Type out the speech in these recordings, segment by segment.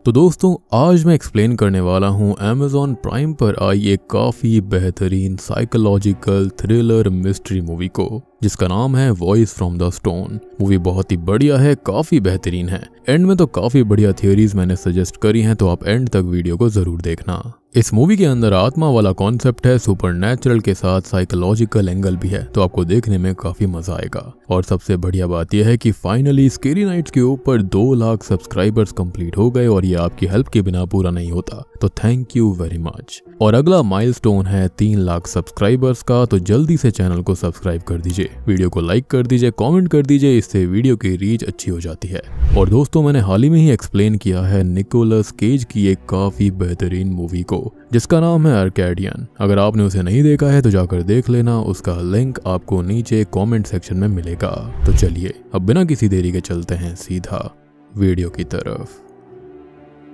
तो दोस्तों आज मैं एक्सप्लेन करने वाला हूँ Amazon प्राइम पर आई एक काफी बेहतरीन साइकोलॉजिकल थ्रिलर मिस्ट्री मूवी को, जिसका नाम है voice from the stone. Movie बहुत ही बढ़िया है, काफी बेहतरीन है। एंड में तो काफी बढ़िया थियोरीज मैंने सजेस्ट करी हैं, तो आप एंड तक वीडियो को जरूर देखना। इस मूवी के अंदर आत्मा वाला कॉन्सेप्ट है, सुपरनैचुरल के साथ साइकोलॉजिकल एंगल भी है, तो आपको देखने में काफी मजा आएगा। और सबसे बढ़िया बात यह है कि फाइनली स्केरी नाइट्स के ऊपर 2 लाख सब्सक्राइबर्स कंप्लीट हो गए और ये आपकी हेल्प के बिना पूरा नहीं होता, तो थैंक यू वेरी मच। और अगला माइलस्टोन है 3 लाख सब्सक्राइबर्स का, तो जल्दी से चैनल को सब्सक्राइब कर दीजिए, वीडियो को लाइक कर दीजिए, कमेंट कर दीजिए, इससे वीडियो की रीच अच्छी हो जाती है। और दोस्तों मैंने हाल ही में ही एक्सप्लेन किया है निकोलस केज की एक काफी बेहतरीन मूवी को, जिसका नाम है आर्कैडियन। अगर आपने उसे नहीं देखा है तो जाकर देख लेना, उसका लिंक आपको नीचे कमेंट सेक्शन में मिलेगा। तो चलिए अब बिना किसी देरी के चलते हैं सीधा वीडियो की तरफ।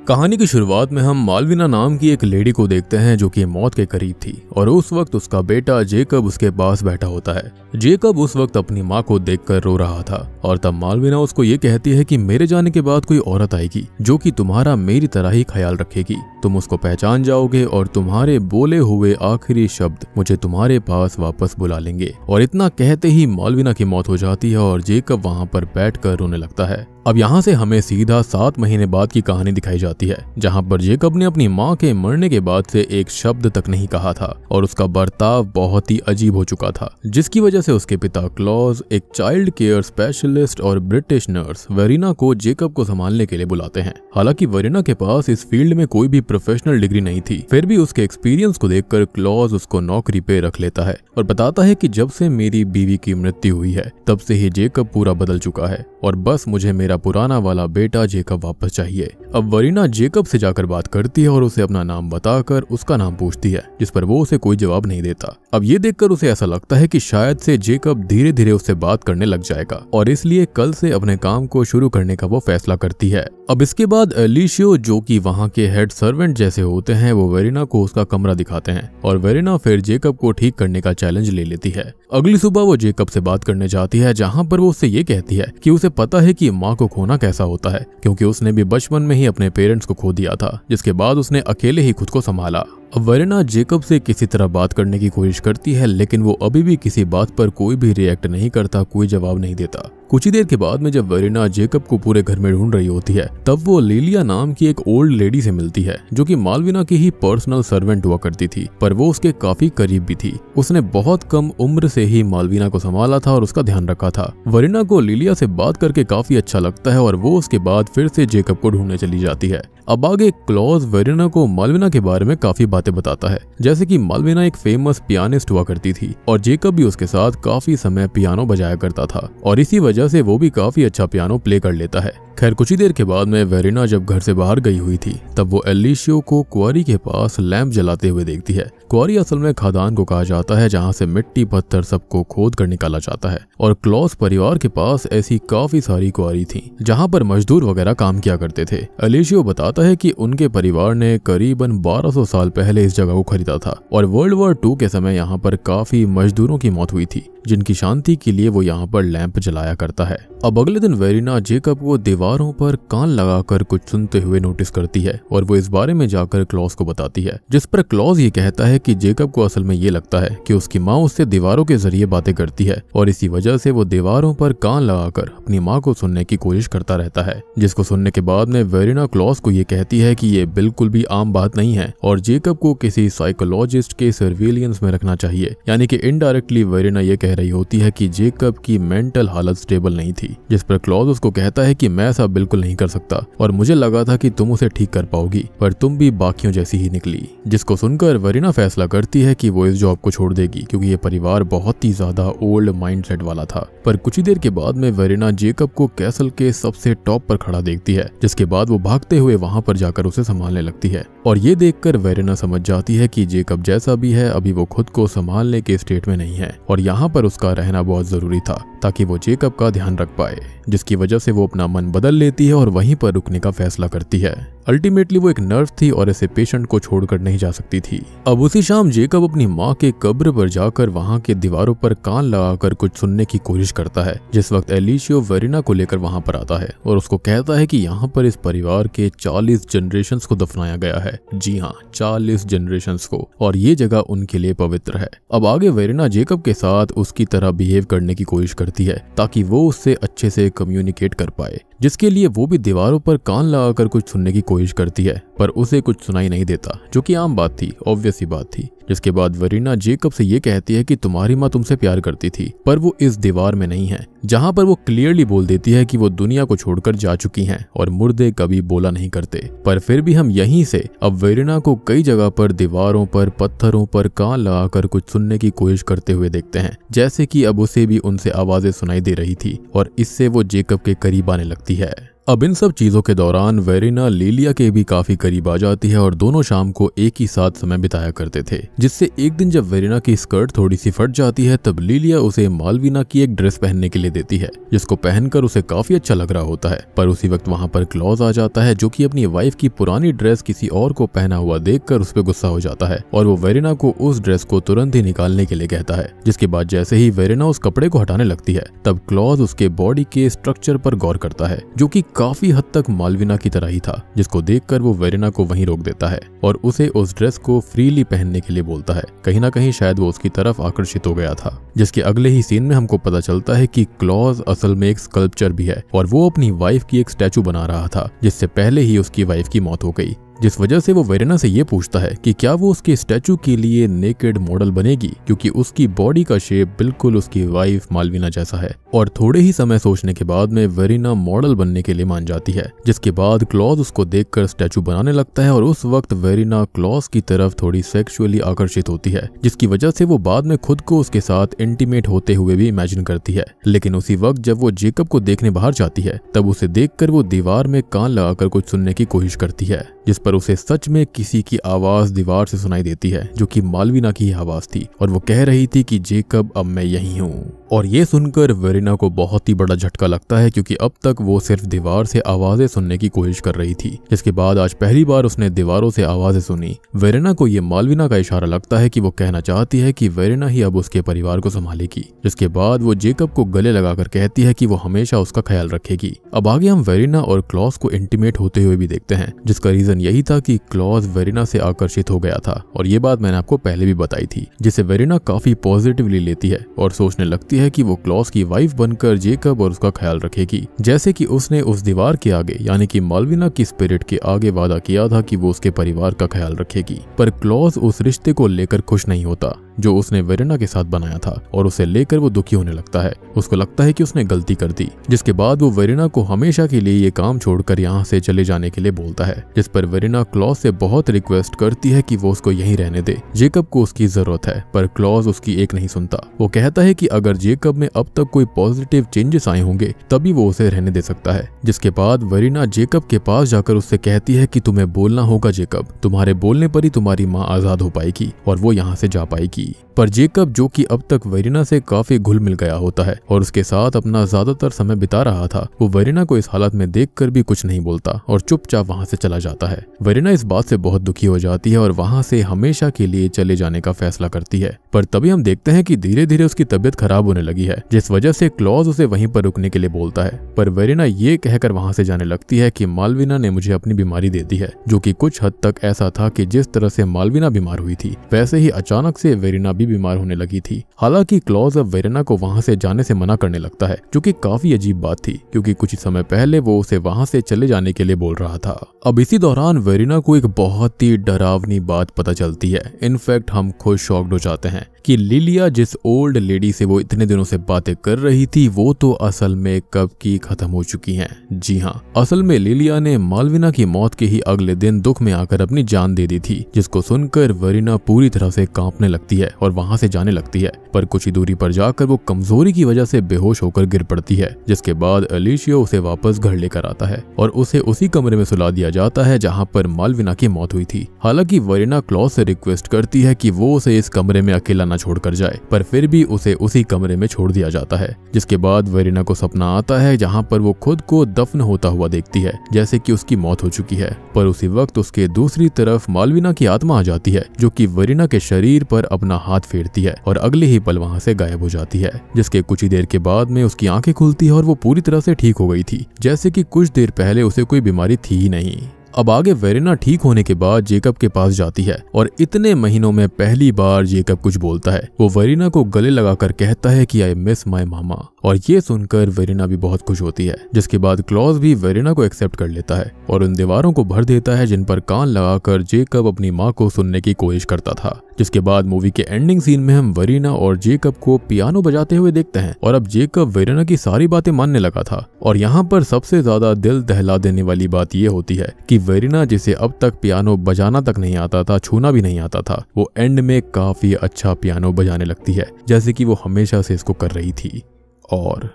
कहानी की शुरुआत में हम मालविना नाम की एक लेडी को देखते हैं जो कि मौत के करीब थी, और उस वक्त उसका बेटा जेकब उसके पास बैठा होता है। जेकब उस वक्त अपनी माँ को देखकर रो रहा था, और तब मालविना उसको ये कहती है कि मेरे जाने के बाद कोई औरत आएगी जो कि तुम्हारा मेरी तरह ही ख्याल रखेगी, तुम उसको पहचान जाओगे और तुम्हारे बोले हुए आखिरी शब्द मुझे तुम्हारे पास वापस बुला लेंगे। और इतना कहते ही मालविना की मौत हो जाती है और जेकब वहाँ पर बैठकर रोने लगता है। अब यहाँ से हमें सीधा 7 महीने बाद की कहानी दिखाई जाती है, जहाँ पर जेकब ने अपनी माँ के मरने के बाद से एक शब्द तक नहीं कहा था और उसका बर्ताव बहुत ही अजीब हो चुका था, जिसकी वजह से उसके पिता क्लॉज एक चाइल्ड केयर स्पेशलिस्ट और ब्रिटिश नर्स वेरिना को जेकब को संभालने के लिए बुलाते हैं। हालांकि वेरिना के पास इस फील्ड में कोई भी प्रोफेशनल डिग्री नहीं थी, फिर भी उसके एक्सपीरियंस को देखकर क्लॉज उसको नौकरी पे रख लेता है और बताता है कि जब से मेरी बीवी की मृत्यु हुई है तब से ही जेकब पूरा बदल चुका है और बस मुझे मेरा पुराना वाला बेटा जेकब वापस चाहिए। अब वरीना जेकब से जाकर बात करती है और उसे अपना नाम बताकर उसका नाम पूछती है, जिस पर वो उसे कोई जवाब नहीं देता। अब ये देखकर उसे ऐसा लगता है कि शायद से जेकब धीरे धीरे उससे बात करने लग जाएगा और इसलिए कल से अपने काम को शुरू करने का वो फैसला करती है। अब इसके बाद एलिशियो, जो कि वहाँ के हेड सर्वेंट जैसे होते हैं, वो वेरिना को उसका कमरा दिखाते हैं और वेरिना फिर जेकब को ठीक करने का चैलेंज ले लेती है। अगली सुबह वो जेकब से बात करने जाती है, जहाँ पर वो उससे ये कहती है कि उसे पता है कि माँ को खोना कैसा होता है, क्योंकि उसने भी बचपन में ही अपने पेरेंट्स को खो दिया था, जिसके बाद उसने अकेले ही खुद को संभाला। अब वेरिना जेकब से किसी तरह बात करने की कोशिश करती है, लेकिन वो अभी भी किसी बात पर कोई भी रिएक्ट नहीं करता, कोई जवाब नहीं देता। कुछ ही देर के बाद में जब वेरिना जेकब को पूरे घर में ढूंढ रही होती है, तब वो लिलिया नाम की एक ओल्ड लेडी से मिलती है, जो कि मालविना की ही पर्सनल सर्वेंट हुआ करती थी, पर वो उसके काफी करीब भी थी। उसने बहुत कम उम्र से ही मालविना को संभाला था और उसका ध्यान रखा था। वेरिना को लिलिया से बात करके काफी अच्छा लगता है और वो उसके बाद फिर से जेकब को ढूंढने चली जाती है। अब आगे क्लॉज वेरिना को मालविना के बारे में काफी बातें बताता है, जैसे कि मालविना एक फेमस पियानिस्ट हुआ करती थी और जेकब भी उसके साथ काफी समय पियानो बजाया करता था और इसी वजह से वो भी काफी अच्छा पियानो प्ले कर लेता है। खैर कुछ ही देर के बाद में वेरिना जब घर से बाहर गई हुई थी, तब वो एलिशियो को क्वारी के पास लैंप जलाते हुए देखती है। क्वारी असल में खदान को कहा जाता है, जहाँ से मिट्टी पत्थर सबको खोद कर निकाला जाता है, और क्लॉज परिवार के पास ऐसी काफी सारी क्वारी थी जहाँ पर मजदूर वगैरह काम किया करते थे। एलिशियो बताता है कि उनके परिवार ने करीबन 1200 साल पहले इस जगह को खरीदा था और वर्ल्ड वॉर 2 के समय यहाँ पर काफी मजदूरों की मौत हुई थी, जिनकी शांति के लिए वो यहाँ पर लैंप जलाया करता है। अब अगले दिन वेरिना जेकब को दीवारों पर कान लगाकर कुछ सुनते हुए नोटिस करती है और वो इस बारे में जाकर क्लॉज को बताती है, जिस पर क्लॉज ये कहता है कि जेकब को असल में ये लगता है कि उसकी माँ उससे दीवारों के जरिए बातें करती है और इसी वजह से वो दीवारों पर कान लगाकर अपनी माँ को सुनने की कोशिश करता रहता है। जिसको सुनने के बाद में वेरिना क्लॉज को ये कहती है कि ये बिल्कुल भी आम बात नहीं है और जेकब को किसी साइकोलॉजिस्ट के सर्विलियंस में रखना चाहिए। यानी कि इनडायरेक्टली वेरिना ये कह रही होती है कि जेकब की मेंटल हालत स्टेबल नहीं थी, जिस पर क्लॉज उसको कहता है कि मैं ऐसा बिल्कुल नहीं कर सकता और मुझे लगा था कि तुम उसे ठीक कर पाओगी, पर तुम भी बाकियों जैसी ही निकली। जिसको सुनकर वेरिना फैसला करती है कि वो इस जॉब को छोड़ देगी, क्योंकि ये परिवार बहुत ही ज्यादा ओल्ड माइंडसेट वाला था। पर कुछ ही देर के बाद में वेरिना जेकब को कैसल के सबसे टॉप पर खड़ा देखती है, जिसके बाद वो भागते हुए वहां पर जाकर उसे संभालने लगती है और ये देखकर वेरिना समझ जाती है कि जेकब जैसा भी है अभी वो खुद को संभालने के स्टेट में नहीं है और यहाँ पर उसका रहना बहुत जरूरी था, ताकि वो जेकब का ध्यान रख पाए, जिसकी वजह से वो अपना मन बदल लेती है और वहीं पर रुकने का फैसला करती है। अल्टीमेटली वो एक नर्स थी और ऐसे पेशेंट को छोड़कर नहीं जा सकती थी। अब उसी शाम जेकब अपनी माँ के कब्र पर जाकर वहाँ के दीवारों पर कान लगाकर कुछ सुनने की कोशिश करता है। जिस वक्त एलिशियो वेरिना को लेकर वहाँ पर आता है और उसको कहता है कि यहाँ पर इस परिवार के 40 जनरेशंस को दफनाया गया है। जी हाँ, 40 जनरेशंस को, और ये जगह उनके लिए पवित्र है। अब आगे वेरिना जेकब के साथ उसकी तरह बिहेव करने की कोशिश करती है ताकि वो उससे अच्छे से कम्युनिकेट कर पाए, जिसके लिए वो भी दीवारों पर कान लगाकर कुछ सुनने की कोशिश करती है, पर उसे कुछ सुनाई नहीं देता, जो कि आम बात थी, ऑब्वियस सी बात थी। जिसके बाद वेरिना जेकब से ये कहती है कि तुम्हारी माँ तुमसे प्यार करती थी, पर वो इस दीवार में नहीं है, जहाँ पर वो क्लियरली बोल देती है कि वो दुनिया को छोड़कर जा चुकी हैं और मुर्दे कभी बोला नहीं करते। पर फिर भी हम यहीं से अब वेरिना को कई जगह पर दीवारों पर पत्थरों पर कान लगाकर कुछ सुनने की कोशिश करते हुए देखते हैं, जैसे कि अब उसे भी उनसे आवाजें सुनाई दे रही थी और इससे वो जेकब के करीब आने लगती है। अब इन सब चीजों के दौरान वेरिना लिलिया के भी काफी करीब आ जाती है और दोनों शाम को एक ही साथ समय बिताया करते थे। जिससे एक दिन जब वेरिना की स्कर्ट थोड़ी सी फट जाती है तब लिलिया उसे मालविना की एक ड्रेस पहनने के लिए देती है, जिसको पहनकर उसे काफी अच्छा लग रहा होता है। पर उसी वक्त वहां पर क्लॉज आ जाता है, जो कि अपनी वाइफ की पुरानी ड्रेस किसी और को पहना हुआ देखकर उस पर गुस्सा हो जाता है और वो वेरिना को उस ड्रेस को तुरंत ही निकालने के लिए कहता है। जिसके बाद जैसे ही वेरिना उस कपड़े को हटाने लगती है तब क्लॉज उसके बॉडी के स्ट्रक्चर पर गौर करता है, जो कि काफी हद तक मालविना की तरह ही था, जिसको देखकर वो वेरिना को वहीं रोक देता है और उसे उस ड्रेस को फ्रीली पहनने के लिए बोलता है। कहीं ना कहीं शायद वो उसकी तरफ आकर्षित हो गया था। जिसके अगले ही सीन में हमको पता चलता है कि क्लॉज असल में एक स्कल्पचर भी है और वो अपनी वाइफ की एक स्टैचू बना रहा था, जिससे पहले ही उसकी वाइफ की मौत हो गई। जिस वजह से वो वेरिना से ये पूछता है कि क्या वो उसके स्टैचू के लिए नेकेड मॉडल बनेगी, क्योंकि उसकी बॉडी का शेप बिल्कुल उसकी वाइफ मालविना जैसा है। और थोड़े ही समय सोचने के बाद में वेरिना मॉडल बनने के लिए मान जाती है। जिसके बाद क्लॉज उसको देखकर स्टैचू बनाने लगता है और उस वक्त वेरिना क्लॉज की तरफ थोड़ी सेक्सुअली आकर्षित होती है, जिसकी वजह से वो बाद में खुद को उसके साथ इंटीमेट होते हुए भी इमेजिन करती है। लेकिन उसी वक्त जब वो जेकब को देखने बाहर जाती है तब उसे देखकर वो दीवार में कान लगाकर कुछ सुनने की कोशिश करती है, जिस पर उसे सच में किसी की आवाज दीवार से सुनाई देती है, जो कि मालविना की आवाज थी और वो कह रही थी कि जेकब अब मैं यही हूँ। और ये सुनकर वेरिना को बहुत ही बड़ा झटका लगता है, क्योंकि अब तक वो सिर्फ दीवार से आवाजें सुनने की कोशिश कर रही थी। जिसके बाद आज पहली बार उसने दीवारों से आवाजें सुनी। वेरिना को ये मालविना का इशारा लगता है कि वो कहना चाहती है कि वेरिना ही अब उसके परिवार को संभालेगी। जिसके बाद वो जेकब को गले लगाकर कहती है कि वो हमेशा उसका ख्याल रखेगी। अब आगे हम वेरिना और क्लॉज को इंटीमेट होते हुए भी देखते हैं, जिसका रीजन यही था कि क्लॉज वेरिना से आकर्षित हो गया था और ये बात मैंने आपको पहले भी बताई थी, जिसे वेरिना काफी पॉजिटिवली लेती है और सोचने लगती है कि वो क्लॉज की वाइफ बनकर जेकब और उसका ख्याल रखेगी, जैसे कि उसने उस दीवार के आगे यानी कि मालविना की स्पिरिट के आगे वादा किया था कि वो उसके परिवार का ख्याल रखेगी। पर क्लॉज उस रिश्ते को लेकर खुश नहीं होता जो उसने वेरिना के साथ बनाया था और उसे लेकर वो दुखी होने लगता है। उसको लगता है कि उसने गलती कर दी। जिसके बाद वो वेरिना को हमेशा के लिए ये काम छोड़कर यहाँ से चले जाने के लिए बोलता है, जिस पर वेरिना क्लॉज से बहुत रिक्वेस्ट करती है कि वो उसको यहीं रहने दे। जेकब को उसकी जरूरत है, पर क्लॉज उसकी एक नहीं सुनता। वो कहता है कि अगर जेकब में अब तक कोई पॉजिटिव चेंजेस आए होंगे तभी वो उसे रहने दे सकता है। जिसके बाद वेरिना जेकब के पास जाकर उससे कहती है कि तुम्हें बोलना होगा जेकब, तुम्हारे बोलने पर ही तुम्हारी माँ आजाद हो पाएगी और वो यहाँ से जा पाएगी। पर जेकब, जो कि अब तक वेरिना से काफी घुल मिल गया होता है और उसके साथ अपना ज्यादातर समय बिता रहा था, वो वेरिना को इस हालत में देखकर भी कुछ नहीं बोलता और चुपचाप वहां से चला जाता है। वेरिना इस बात से बहुत दुखी हो जाती है और वहां से हमेशा के लिए चले जाने का फैसला करती है। पर तभी हम देखते हैं कि धीरे धीरे उसकी तबीयत खराब होने लगी है, जिस वजह से क्लॉज उसे वहीं पर रुकने के लिए बोलता है। पर वेरिना ये कहकर वहां से जाने लगती है कि मालविना ने मुझे अपनी बीमारी दे दी है, जो कि कुछ हद तक ऐसा था कि जिस तरह से मालविना बीमार हुई थी वैसे ही अचानक से वेरिना भी बीमार होने लगी थी। हालांकि क्लॉज अब वेरिना को वहां से जाने से मना करने लगता है, जो कि काफी अजीब बात थी क्योंकि कुछ ही समय पहले वो उसे वहां से चले जाने के लिए बोल रहा था। अब इसी दौरान वेरिना को एक बहुत ही डरावनी बात पता चलती है। इनफैक्ट हम खुद शॉक्ड हो जाते हैं कि लिलिया जिस ओल्ड लेडी से वो इतने दिनों से बातें कर रही थी वो तो असल में कब की खत्म हो चुकी हैं। जी हाँ, असल में लिलिया ने मालविना की मौत के ही अगले दिन दुख में आकर अपनी जान दे दी थी, जिसको सुनकर वेरिना पूरी तरह से कांपने लगती है और वहां से जाने लगती है। पर कुछ ही दूरी पर जाकर वो कमजोरी की वजह से बेहोश होकर गिर पड़ती है, जिसके बाद एलिशियो उसे वापस घर लेकर आता है और उसे उसी कमरे में सुला दिया जाता है जहाँ पर मालविना की मौत हुई थी। हालांकि वेरिना क्लॉज से रिक्वेस्ट करती है कि वो उसे इस कमरे में अकेला ना छोड़कर जाए, पर फिर भी उसे उसी कमरे में छोड़ दिया जाता है। जिसके बाद वेरिना को सपना आता है जहाँ पर वो खुद को दफन होता हुआ देखती है, जैसे कि उसकी मौत हो चुकी है। पर उसी वक्त उसके दूसरी तरफ मालविना की आत्मा आ जाती है, जो कि वेरिना के शरीर पर अपना हाथ फेरती है और अगले ही पल वहाँ से गायब हो जाती है। जिसके कुछ ही देर के बाद में उसकी आंखें खुलती है और वो पूरी तरह से ठीक हो गई थी, जैसे कि कुछ देर पहले उसे कोई बीमारी थी ही नहीं। अब आगे वेरिना ठीक होने के बाद जेकब के पास जाती है और इतने महीनों में पहली बार जेकब कुछ बोलता है। वो वेरिना को गले लगाकर कहता है कि आई मिस माय मामा, और ये सुनकर वेरिना भी बहुत खुश होती है। जिसके बाद क्लॉज भी वेरिना को एक्सेप्ट कर लेता है और उन दीवारों को भर देता है जिन पर कान लगाकर जेकब अपनी माँ को सुनने की कोशिश करता था। जिसके बाद मूवी के एंडिंग सीन में हम वेरिना और जेकब को पियानो बजाते हुए देखते हैं और अब जेकब वेरिना की सारी बातें मानने लगा था। और यहाँ पर सबसे ज्यादा दिल दहला देने वाली बात ये होती है कि वेरिना, जिसे अब तक पियानो बजाना तक नहीं आता था, छूना भी नहीं आता था, वो एंड में काफी अच्छा पियानो बजाने लगती है, जैसे कि वो हमेशा से इसको कर रही थी। और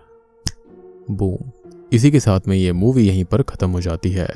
बूम, इसी के साथ में ये मूवी यहीं पर खत्म हो जाती है।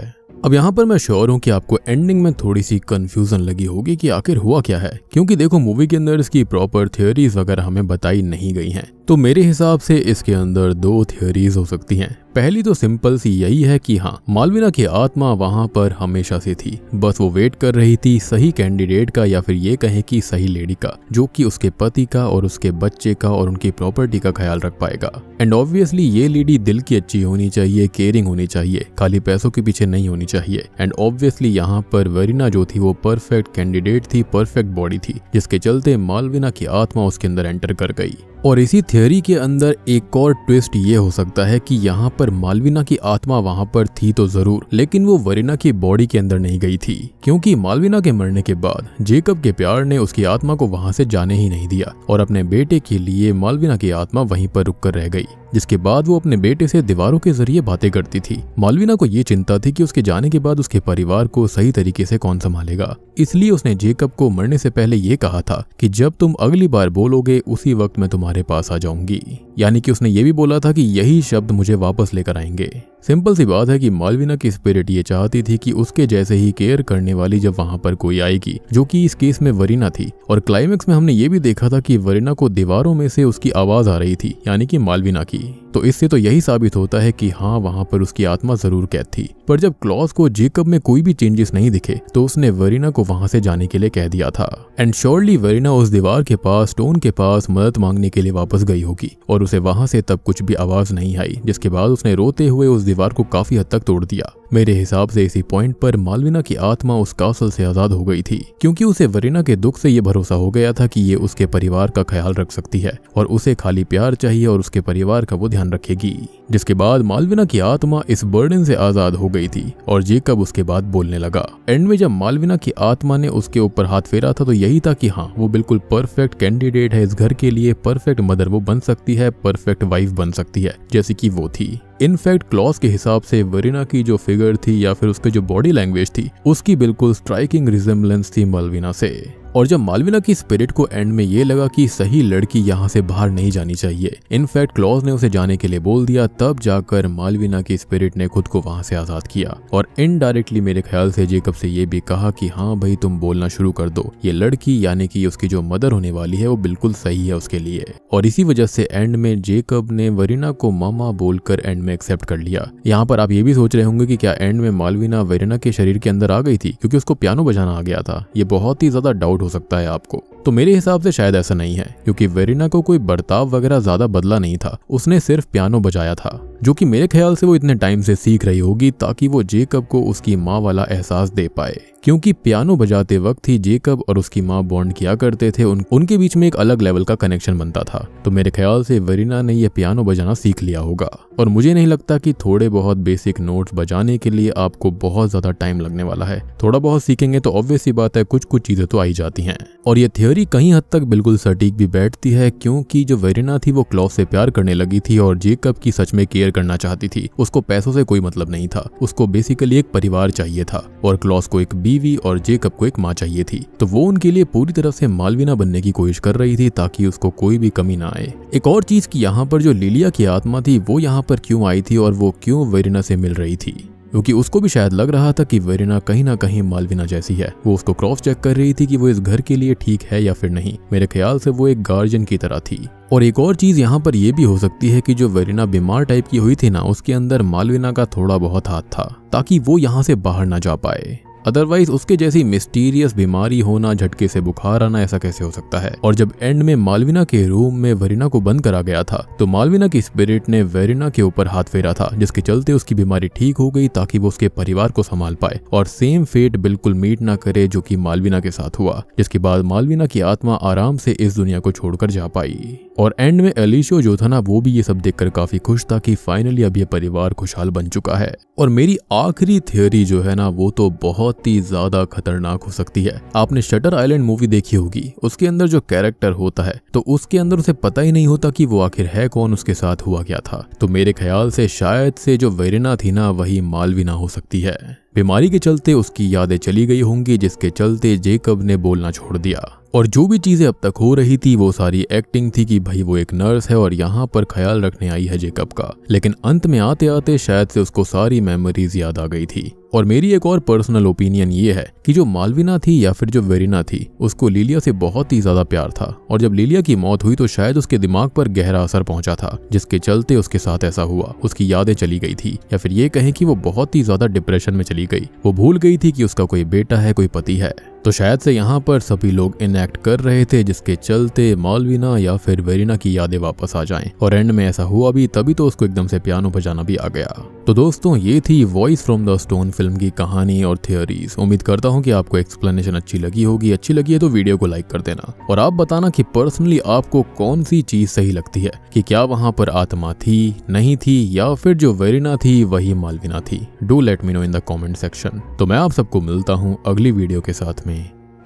अब यहाँ पर मैं श्योर हूँ कि आपको एंडिंग में थोड़ी सी कंफ्यूजन लगी होगी कि आखिर हुआ क्या है, क्योंकि देखो मूवी के अंदर इसकी प्रॉपर थियोरीज वगैरह हमें बताई नहीं गई हैं। तो मेरे हिसाब से इसके अंदर दो थियोरीज हो सकती हैं। पहली तो सिंपल सी यही है कि हाँ, मालविना की आत्मा वहां पर हमेशा से थी, बस वो वेट कर रही थी सही कैंडिडेट का, या फिर ये कहें कि सही लेडी का, जो कि उसके पति का और उसके बच्चे का और उनकी प्रॉपर्टी का ख्याल रख पाएगा। एंड ऑब्वियसली ये लेडी दिल की अच्छी होनी चाहिए, केयरिंग होनी चाहिए, खाली पैसों के पीछे नहीं होनी चाहिए। एंड ऑब्वियसली यहाँ पर वेरिना जो थी वो परफेक्ट कैंडिडेट थी, परफेक्ट बॉडी थी, जिसके चलते मालविना की आत्मा उसके अंदर एंटर कर गई। और इसी थियोरी के अंदर एक और ट्विस्ट ये हो सकता है कि यहाँ पर मालविना की आत्मा वहाँ पर थी तो जरूर, लेकिन वो वेरिना की बॉडी के अंदर नहीं गई थी, क्योंकि मालविना के मरने के बाद जेकब के प्यार ने उसकी आत्मा को वहाँ से जाने ही नहीं दिया और अपने बेटे के लिए मालविना की आत्मा वहीं पर रुक कर रह गई। जिसके बाद वो अपने बेटे से दीवारों के जरिए बातें करती थी। मालविना को ये चिंता थी कि उसके जाने के बाद उसके परिवार को सही तरीके से कौन संभालेगा, इसलिए उसने जेकब को मरने से पहले ये कहा था कि जब तुम अगली बार बोलोगे उसी वक्त मैं तुम्हारे पास आ जाऊंगी। यानी कि उसने ये भी बोला था कि यही शब्द मुझे वापस लेकर आएंगे। सिंपल सी बात है कि मालविना की स्पिरिट ये चाहती थी कि उसके जैसे ही केयर करने वाली जब वहां पर कोई आएगी, जो कि इस केस में वेरिना थी। और क्लाइमेक्स में हमने ये भी देखा था कि वेरिना को दीवारों में से उसकी आवाज आ रही थी, यानी कि मालविना की। तो इससे तो यही साबित होता है कि हाँ, वहां पर उसकी आत्मा जरूर कैद थी। पर जब क्लॉज को जेकब में कोई भी चेंजेस नहीं दिखे तो उसने वेरिना को वहां से जाने के लिए कह दिया था। एंड श्योरली वेरिना उस दीवार के पास, स्टोन के पास मदद मांगने के लिए वापस गई होगी और उसे वहां से तब कुछ भी आवाज नहीं आई, जिसके बाद उसने रोते हुए उस दीवार को काफी हद तक तोड़ दिया। मेरे हिसाब से इसी पॉइंट पर मालविना की आत्मा उस कासल से आजाद हो गई थी, क्योंकि उसे वेरिना के दुख से ये भरोसा हो गया था कि ये उसके परिवार का ख्याल रख सकती है और उसे खाली प्यार चाहिए और उसके परिवार का वो ध्यान रखेगी। जिसके बाद मालविना की आत्मा इस बर्डन से आजाद हो गई थी और जेकब उसके बाद बोलने लगा। एंड में जब मालविना की आत्मा ने उसके ऊपर हाथ फेरा था तो यही था कि हाँ, वो बिल्कुल परफेक्ट कैंडिडेट है इस घर के लिए, परफेक्ट मदर वो बन सकती है, परफेक्ट वाइफ बन सकती है, जैसे कि वो थी। इनफैक्ट क्लॉज के हिसाब से वेरिना की जो फिगर थी या फिर उसकी जो बॉडी लैंग्वेज थी, उसकी बिल्कुल स्ट्राइकिंग रिजेम्बलेंस थी मालविना से। और जब मालविना की स्पिरिट को एंड में ये लगा कि सही लड़की यहाँ से बाहर नहीं जानी चाहिए, इनफैक्ट क्लॉज ने उसे जाने के लिए बोल दिया, तब जाकर मालविना की स्पिरिट ने खुद को वहां से आजाद किया और इनडायरेक्टली मेरे ख्याल से जेकब से ये भी कहा कि हाँ भाई, तुम बोलना शुरू कर दो, ये लड़की यानी कि उसकी जो मदर होने वाली है वो बिल्कुल सही है उसके लिए। और इसी वजह से एंड में जेकब ने वेरिना को मामा बोलकर एंड में एक्सेप्ट कर लिया। यहाँ पर आप ये भी सोच रहे होंगे कि क्या एंड में मालविना वेरिना के शरीर के अंदर आ गई थी क्योंकि उसको पियानो बजाना आ गया था? ये बहुत ही ज्यादा डाउट हो सकता है आपको। तो मेरे हिसाब से शायद ऐसा नहीं है, क्योंकि वेरिना को कोई बर्ताव वगैरह ज्यादा बदला नहीं था, उसने सिर्फ पियानो बजाया था, जो कि मेरे ख्याल से वो इतने टाइम से सीख रही होगी ताकि वो जेकब को उसकी माँ वाला एहसास दे पाए। क्योंकि पियानो बजाते वक्त ही जेकब और उसकी माँ बॉन्ड किया करते थे, उनके बीच में एक अलग लेवल का कनेक्शन बनता था। तो मेरे ख्याल से वेरिना ने यह पियानो बजाना सीख लिया होगा। और मुझे नहीं लगता कि थोड़े बहुत बेसिक नोट्स बजाने के लिए आपको बहुत ज्यादा टाइम लगने वाला है। थोड़ा बहुत सीखेंगे तो ऑब्वियस सी बात है कुछ कुछ चीजें तो आई जाती हैं। और ये थियोरी कहीं हद तक बिल्कुल सटीक भी बैठती है, क्योंकि जो वेरिना थी वो क्लॉज से प्यार करने लगी थी और जेकब की सच में केयर करना चाहती थी। उसको पैसों से कोई मतलब नहीं था, उसको बेसिकली एक परिवार चाहिए था और क्लॉज को एक बीवी और जेकब को एक माँ चाहिए थी। तो वो उनके लिए पूरी तरह से मालविना बनने की कोशिश कर रही थी ताकि उसको कोई भी कमी ना आए। एक और चीज कि यहाँ पर जो लिलिया की आत्मा थी वो यहाँ पर क्यों आई थी और वो क्यों वेरिना से मिल रही थी? क्योंकि उसको भी शायद लग रहा था कि वेरिना कहीं ना कहीं मालविना जैसी है। वो उसको क्रॉस चेक कर रही थी कि वो इस घर के लिए ठीक है या फिर नहीं। मेरे ख्याल से वो एक गार्जियन की तरह थी। और एक और चीज यहाँ पर यह भी हो सकती है कि जो वेरिना बीमार टाइप की हुई थी ना, उसके अंदर मालविना का थोड़ा बहुत हाथ था, ताकि वो यहाँ से बाहर ना जा पाए। अदरवाइज उसके जैसी मिस्टीरियस बीमारी होना, झटके से बुखार आना, ऐसा कैसे हो सकता है। और जब एंड में मालविना के रूम में वेरिना को बंद करा गया था तो मालविना की स्पिरिट ने वेरिना के ऊपर हाथ फेरा था, जिसके चलते उसकी बीमारी ठीक हो गई ताकि वो उसके परिवार को संभाल पाए और सेम फेट बिल्कुल मीट ना करे जो कि मालविना के साथ हुआ। जिसके बाद मालविना की आत्मा आराम से इस दुनिया को छोड़कर जा पाई। और एंड में एलिशियो जो था ना, वो भी ये सब देखकर काफी खुश था कि फाइनली अब ये परिवार खुशहाल बन चुका है। और मेरी आखिरी थियोरी जो है ना, वो तो बहुत ही ज्यादा खतरनाक हो सकती है। आपने शटर आइलैंड मूवी देखी होगी, उसके अंदर जो कैरेक्टर होता है तो उसके अंदर उसे पता ही नहीं होता कि वो आखिर है कौन, उसके साथ हुआ क्या था। तो मेरे ख्याल से शायद से जो वेरिना थी ना, वही मालविना हो सकती है। बीमारी के चलते उसकी यादें चली गई होंगी, जिसके चलते जेकब ने बोलना छोड़ दिया। और जो भी चीजें अब तक हो रही थी वो सारी एक्टिंग थी कि भाई वो एक नर्स है और यहाँ पर ख्याल रखने आई है जेकब का। लेकिन अंत में आते आते शायद से उसको सारी मेमोरीज याद आ गई थी। और मेरी एक और पर्सनल ओपिनियन ये है कि जो मालविना थी या फिर जो वेरिना थी, उसको लिलिया से बहुत ही ज्यादा प्यार था। और जब लिलिया की मौत हुई तो शायद उसके दिमाग पर गहरा असर पहुंचा था, जिसके चलते उसके साथ ऐसा हुआ। उसकी यादें चली गई थी, या फिर ये कहें कि वो बहुत ही ज्यादा डिप्रेशन में चली गई। वो भूल गई थी कि उसका कोई बेटा है, कोई पति है। तो शायद से यहाँ पर सभी लोग इनएक्ट कर रहे थे, जिसके चलते मालविना या फिर वेरिना की यादें वापस आ जाएं। और एंड में ऐसा हुआ भी, तभी तो उसको एकदम से पियानो बजाना भी आ गया। तो दोस्तों, ये थी voice from the stone film की कहानी और थियोरीज। उम्मीद करता हूँ कि आपको एक्सप्लेनेशन अच्छी लगी होगी। अच्छी लगी है तो वीडियो को लाइक कर देना और आप बताना कि पर्सनली आपको कौन सी चीज सही लगती है, कि क्या वहां पर आत्मा थी, नहीं थी, या फिर जो वेरिना थी वही मालविना थी। Do let me know in the comment section. तो मैं आप सबको मिलता हूँ अगली वीडियो के साथ में।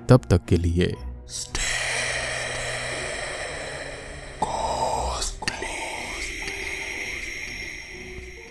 तब तक के लिए